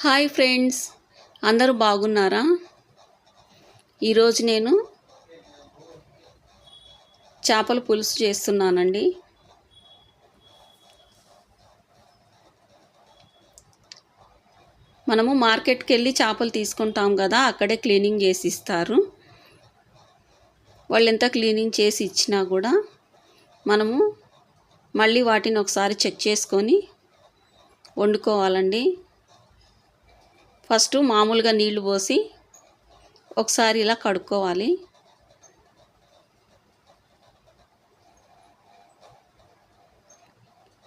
Hi friends, అందరూ బాగున్నారా? ఈరోజు నేను చేపల పులుసు చేస్తున్నానండి. మనము మార్కెట్కి వెళ్ళి చేపలు తీసుకుంటాం కదా, అక్కడే క్లీనింగ్ చేసి ఇస్తారు. వాళ్ళు ఎంత క్లీనింగ్ చేసి ఇచ్చినా కూడా మనము మళ్ళీ వాటిని ఒకసారి చెక్ చేసుకొని వండుకోవాలండి. ఫస్ట్ మామూలుగా నీళ్లు పోసి ఒకసారి ఇలా కడుక్కోవాలి.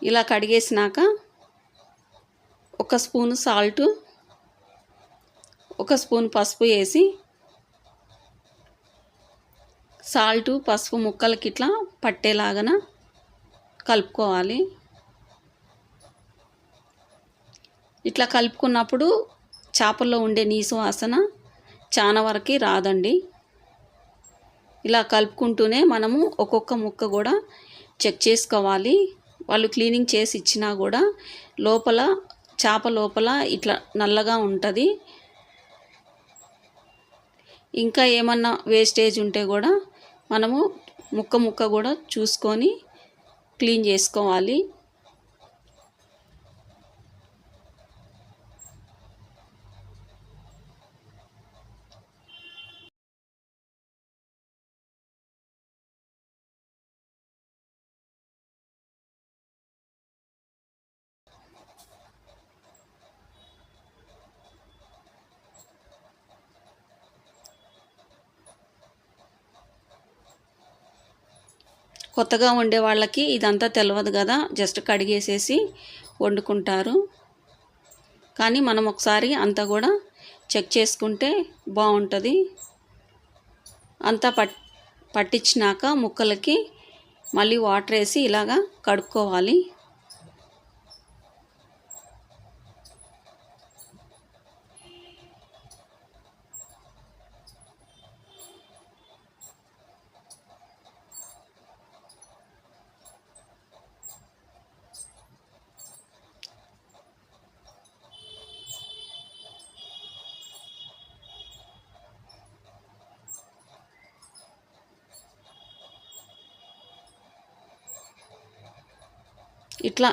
ఇలా కడిగేసినాక ఒక స్పూను సాల్ట్, ఒక స్పూన్ పసుపు వేసి సాల్టు పసుపు ముక్కలకి ఇట్లా పట్టేలాగా కలుపుకోవాలి. ఇట్లా కలుపుకున్నప్పుడు చేపల్లో ఉండే నీసు వాసన చాలా వరకు రాదండి. ఇలా కలుపుకుంటూనే మనము ఒక్కొక్క ముక్క కూడా చెక్ చేసుకోవాలి. వాళ్ళు క్లీనింగ్ చేసి ఇచ్చినా కూడా చేప లోపల ఇట్లా నల్లగా ఉంటుంది. ఇంకా ఏమన్నా వేస్టేజ్ ఉంటే కూడా మనము ముక్క కూడా చూసుకొని క్లీన్ చేసుకోవాలి. కొత్తగా వండే వాళ్ళకి ఇదంతా తెలియదు కదా, జస్ట్ కడిగేసేసి వండుకుంటారు. కానీ మనం ఒకసారి అంతా కూడా చెక్ చేసుకుంటే బాగుంటుంది. అంతా పట్టించినాక ముక్కలకి మళ్ళీ వాటర్ వేసి ఇలాగా కడుక్కోవాలి. ఇట్లా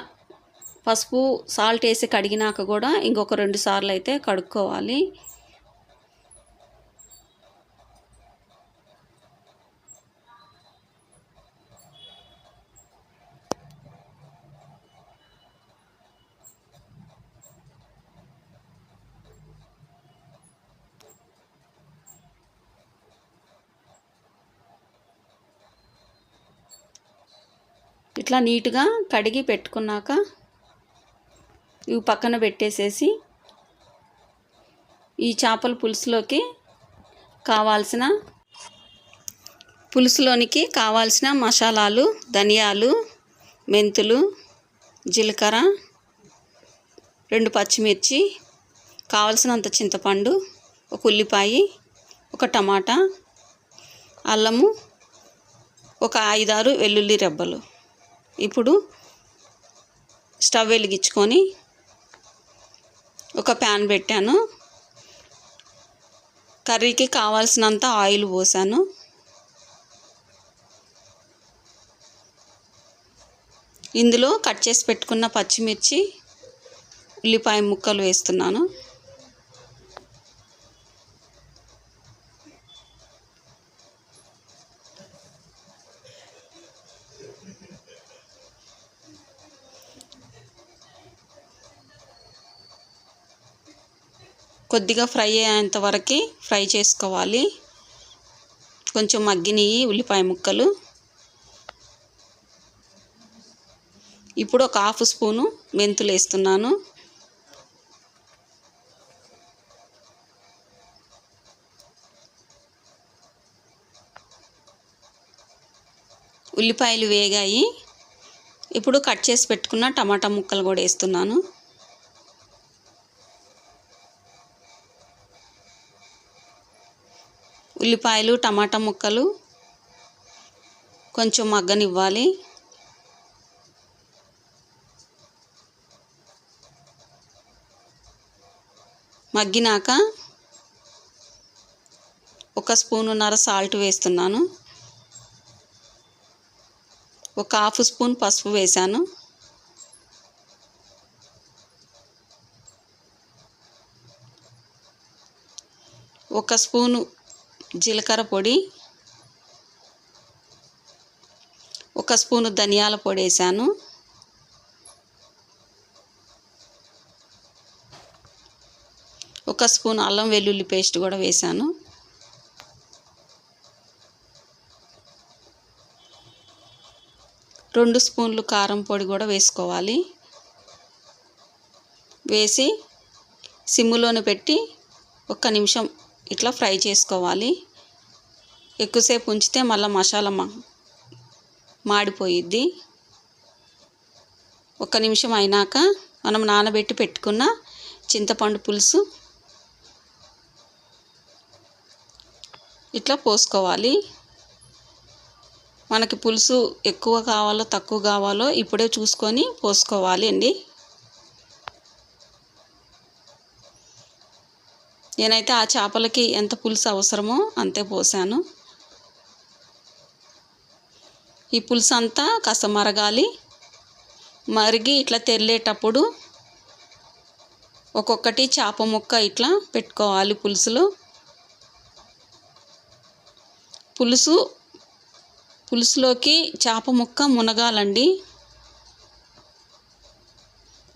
పసుపు సాల్ట్ వేసి కడిగినాక కూడా ఇంకొక 2 సార్లు అయితే కడుక్కోవాలి. ఇట్లా నీట్గా కడిగి పెట్టుకున్నాక ఇవి పక్కన పెట్టేసేసి ఈ చేపల పులుసులోనికి కావాల్సిన మసాలాలు, ధనియాలు, మెంతులు, జీలకర్ర, 2 పచ్చిమిర్చి, కావలసినంత చింతపండు, ఒక ఉల్లిపాయ, ఒక టమాటా, అల్లము, ఒక 5-6 వెల్లుల్లి రెబ్బలు. ఇప్పుడు స్టవ్ వెలిగించుకొని ఒక ప్యాన్ పెట్టాను. కర్రీకి కావాల్సినంత ఆయిల్ పోసాను. ఇందులో కట్ చేసి పెట్టుకున్న పచ్చిమిర్చి, ఉల్లిపాయ ముక్కలు వేస్తున్నాను. కొద్దిగా ఫ్రై అయ్యేంత వరకు ఫ్రై చేసుకోవాలి. కొంచెం మగ్గినవి ఉల్లిపాయ ముక్కలు. ఇప్పుడు ఒక 1/2 స్పూను మెంతులు వేస్తున్నాను. ఉల్లిపాయలు వేగాయి. ఇప్పుడు కట్ చేసి పెట్టుకున్న టమాటా ముక్కలు కూడా వేస్తున్నాను. ఉల్లిపాయలు, టమాటా ముక్కలు కొంచెం మగ్గనివ్వాలి. మగ్గినాక 1 స్పూనున్నర సాల్ట్ వేస్తున్నాను. 1/2 స్పూన్ పసుపు వేశాను. ఒక స్పూను జీలకర్ర పొడి, 1 స్పూను ధనియాల పొడి వేసాను. ఒక స్పూన్ అల్లం వెల్లుల్లి పేస్ట్ కూడా వేసాను. రెండు స్పూన్లు కారం పొడి కూడా వేసుకోవాలి. వేసి సిమ్ములోనే పెట్టి 1 నిమిషం ఇట్లా ఫ్రై చేసుకోవాలి. ఎక్కువసేపు ఉంచితే మళ్ళీ మసాలా మాడిపోయిద్ది. 1 నిమిషం అయినాక మనం నానబెట్టి పెట్టుకున్న చింతపండు పులుసు ఇట్లా పోసుకోవాలి. మనకి పులుసు ఎక్కువ కావాలో తక్కువ కావాలో ఇప్పుడే చూసుకొని పోసుకోవాలి అండి. నేనైతే ఆ చేపలకి ఎంత పులుసు అవసరమో అంతే పోసాను. ఈ పులుసు అంతా కాస్త మరగాలి. మరిగి ఇట్లా తెరిలేటప్పుడు ఒక్కొక్కటి చేప ముక్క ఇట్లా పెట్టుకోవాలి పులుసులో. పులుసులోకి చేప ముక్క మునగాలండి.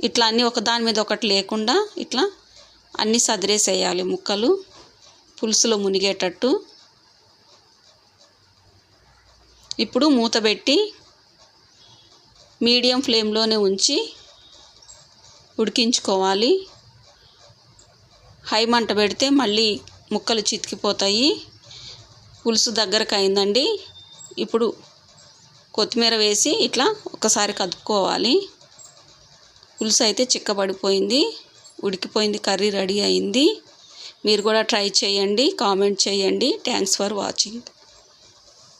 ఇట్లా అన్నీ ఒకదాని మీద ఒకటి లేకుండా ఇట్లా అన్నీ సదిరేసేయాలి ముక్కలు పులుసులో మునిగేటట్టు. ఇప్పుడు మూత పెట్టి మీడియం ఫ్లేమ్లోనే ఉంచి ఉడికించుకోవాలి. హై మంట పెడితే మళ్ళీ ముక్కలు చితికిపోతాయి. పులుసు దగ్గరకు అయిందండి. ఇప్పుడు కొత్తిమీర వేసి ఇట్లా ఒకసారి కదుపుకోవాలి. పులుసు అయితే చిక్కబడిపోయింది, ఉడికిపోయింది, కర్రీ రెడీ అయింది. మీరు కూడా ట్రై చేయండి, కామెంట్ చేయండి. Thanks for watching.